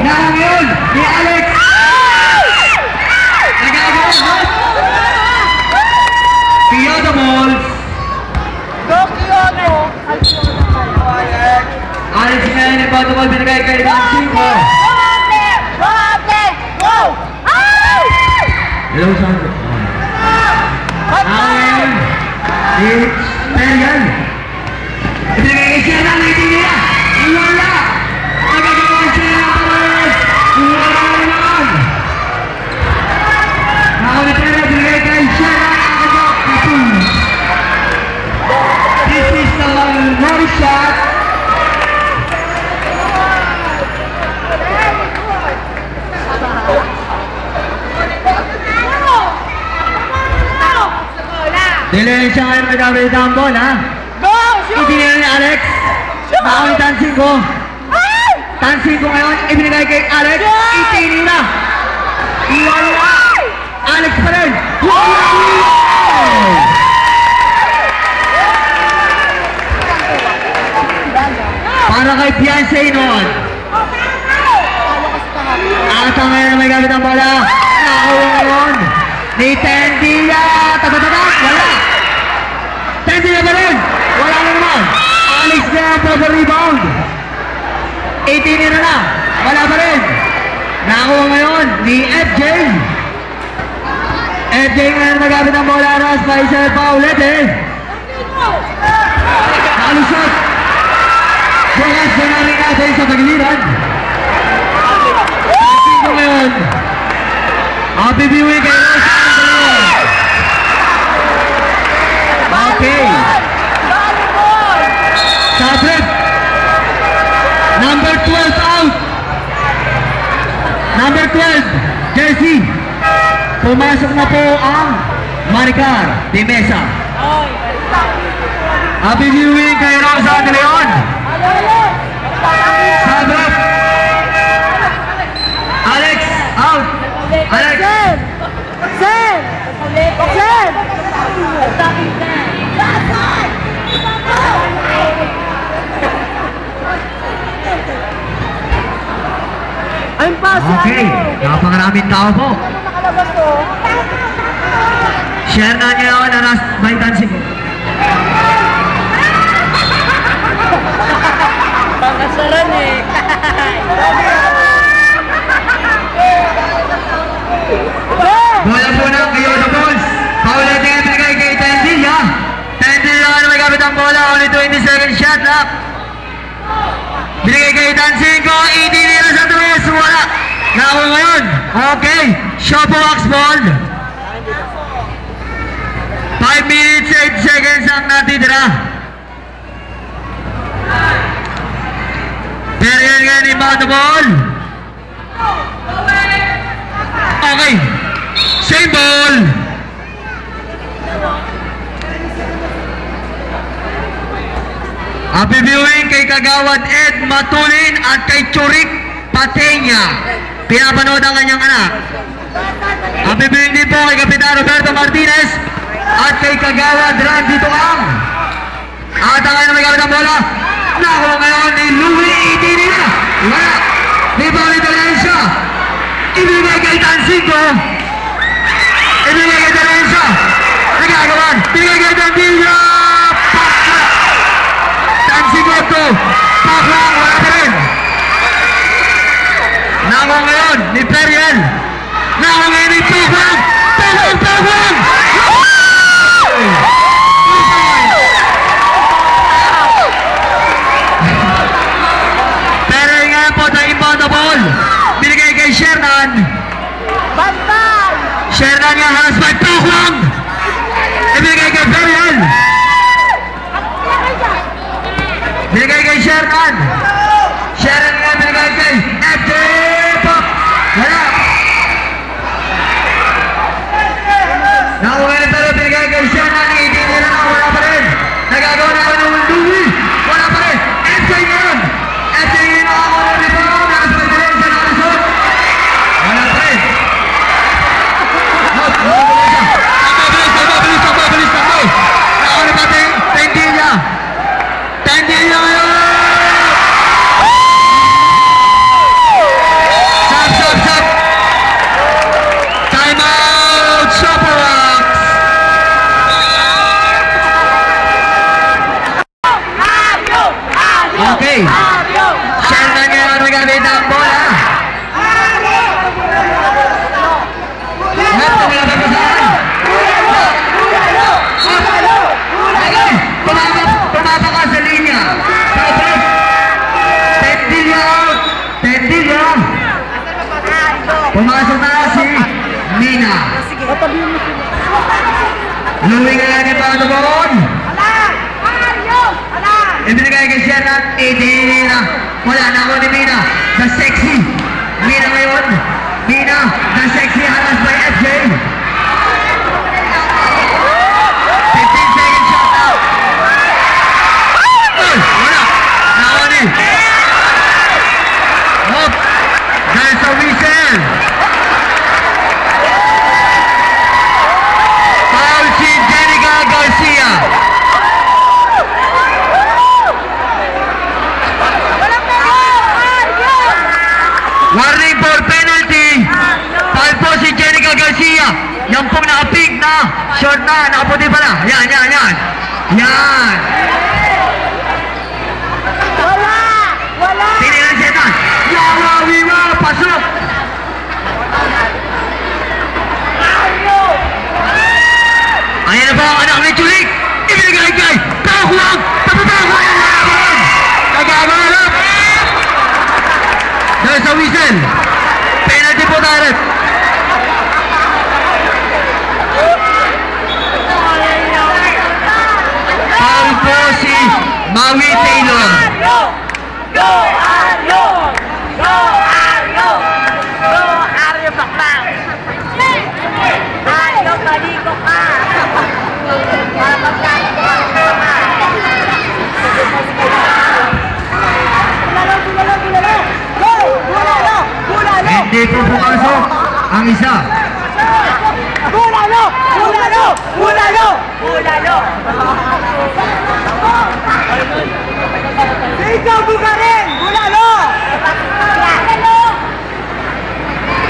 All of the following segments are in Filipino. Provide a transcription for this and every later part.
na ngayon ni Alex. Nagagawa Kyoto Balls. Go Kyoto! Alex ngayon yung Kyoto Ball binigay kay Dancing ko. Go Ate! Go! Hello, Sandro. Ngayon, it's Perian. Ibigay kay Sierra, naitin niya. Iwala. Nagagawa siya ng Paris. Iwala naman. Nakawit na ibigay kay Sierra. This is the long shot. Dili siya ngayon nagkabit ang bola. Go! Shoot! Itinira ni Alex. Nakawit Dancing ko. Dancing ko ngayon, ibinigay kay Alex. Itinira. Iwala. Alex pa rin. Para kay Beyonce noon. Ata ngayon na may gamit ang bola. Nakakuha ngayon ni Tendilla. Tatatak. Wala. Tendilla pa rin. Wala na naman. Alex na for rebound. 18 na. Wala pa rin. Nakakuha ngayon ni FJ. FJ ngayon na gamit ang bola. Ras pa isa pa ulit eh. Nakalusot. Bukas na namin natin sa pagiliran. Ito ngayon. Happy viewing kay Rosa Antonio. Okay. Sabrip. Number 12 out. Number 12. Jersey. Pumasok na po ang Maricar de Mesa. Happy viewing kay Rosa Antonio. Sabrip. Alex, out. Alex. Sen! Sen! Ayun pa si Okay, napakaraming tao po. nakalabas to. Share na niyo na Ras by Dancing. Pangasaran eh. Bola po ng Kyoto Balls. Paulitin ang binigay kay Tendilla. Tendilla na may gamit ang bola. Only 20 seconds shot clock. Binigay kay Dancing ko. 18 nila sa tuwis. Wala. Nakakuha ngayon. Okay. Shopo wax ball. 5 minutes 8 seconds ang natitira. Pero yan ngayon inbound the ball. Okay. Same ball. Happy viewing kay Kagawad Ed Matulin at kay Churik Patenya. Pinapanood ang kanyang anak. Happy viewing din po kay Kapitan Roberto Martinez at kay Kagawad Randy Tuang. At ang ngayon na may gamit ang bola. Nakuha ngayon ni Louie Itinina. Wala. Di ba ulit ulit siya? Ibigay kay Dancing ko. Ibigay kay Dalensa. Nagagawan. Ibigay kay Dandilla. Pakla. Dancing ko ito. Pakla. Wala pa rin. Nakuha ngayon ni Periel. Nakuha ngayon ni Pakla. Pakla. Pero ngayon po na inbound the ball. Binigay kay Shernan. Bantay! Shernan nga halas by Paklang. Ibigay kay Periel. Binigay kay Shernan. Shernan nga binigay kay FJ Pop. Wala. Nakuha na pero binigay kay Shernan. Hindi nila na wala pa rin. Nagagawa na ako ng Louie. Wala pa rin. FJ ngayon. FJ ngayon nakakuha na rin po. Nakas by Dalensa. Nakasot. Wala pa rin. Mabilis. Nakakuha na natin. Tendilla. Tendilla ngayon. Sherman ngayon nagamit ang bola. Ito mga papasahan. Tumapa ka sa linya. Tapos, Tendilya. Pumasok na si Mina. Louie ngayon ni Patabon. Ibinigay kay Sherman. Mina. Wala na ako ni Mina. The sexy. Mina ngayon. Mina. The sexy. Haras by FJ. 15 seconds shot out. Wala. Nakoni. Hop. There's a whistle. Foul si Jenica Garcia. Warning for penalty. Foul po si Jenica Garcia. Yan pong naka-pink na. Short na. Nakaputi pala. Yan. Yan. Wala! Tinignan siya na. Yawawiwa. Pasok. Ayan na po ang anak ni Chulik. Ibinigay kay Tahuang. Papabago ang laban. Nagagalap. Dahil sa whistle. Penalty po direct. Foul po si Maui Taylor. Go Aryo! Bakla! Aryo, maligo ka! Para magkano ka! Bulalo! Hindi po pumasok ang isa. Bulalo! Ikaw buka rin! Bulalo!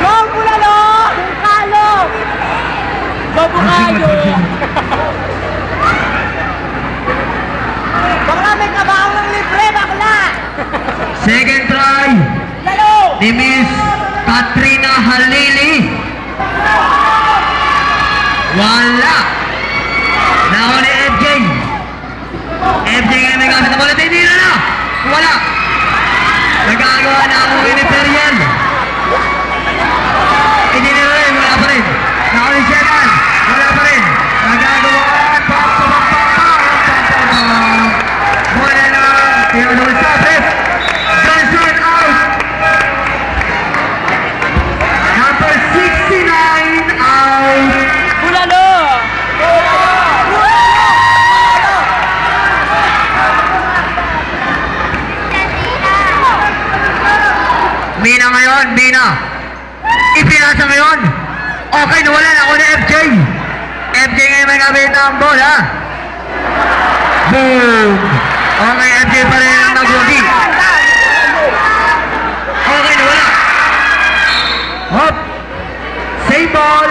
Go Bulalo! Bukalo! Babukayo! Bakla may kabaong ng libre, bakla! Second try Bulalo! ni Miss Katrina Halili. Wala. Nako ni FJ. FJ ngayon may gamit na bola. Hindi na. Wala. Nagagawa na ako Imperial. Hindi na rin. Wala pa rin. Nako ni Sherman. Wala pa rin. Nagagawa. Bola na. Theodore Sapit. Johnson out. Number 69 out. Bulalo! Mina ngayon, Mina. Ipinasa ngayon. Okay, nawala na ako ni FJ. FJ ngayon may gamit ng bola. Boom! Okay, FJ pa rin ang nag-ulti. Okay, nawala. Hop! Same ball.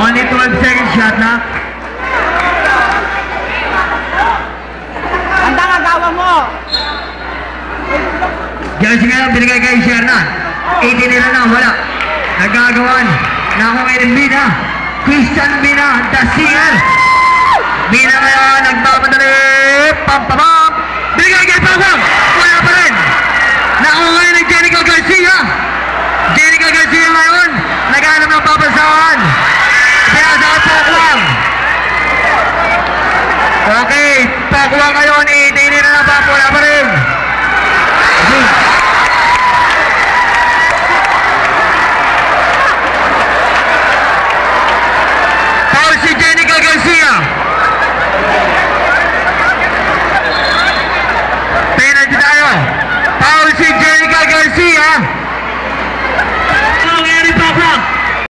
Only 12 seconds shot na. Handa nga gawa mo! Jersey ngayon, binigay kay Sherman. 18 nila na, wala. Nagagawan. Na ako ngayon, Mina. Christian Mina, the singer. Mina ngayon, nagpapadali. Pam. Binigay kay Pawang. Wala pa rin. Na ako ngayon, Jenica Garcia. Jenica Garcia ngayon, naghanap ng papasahan.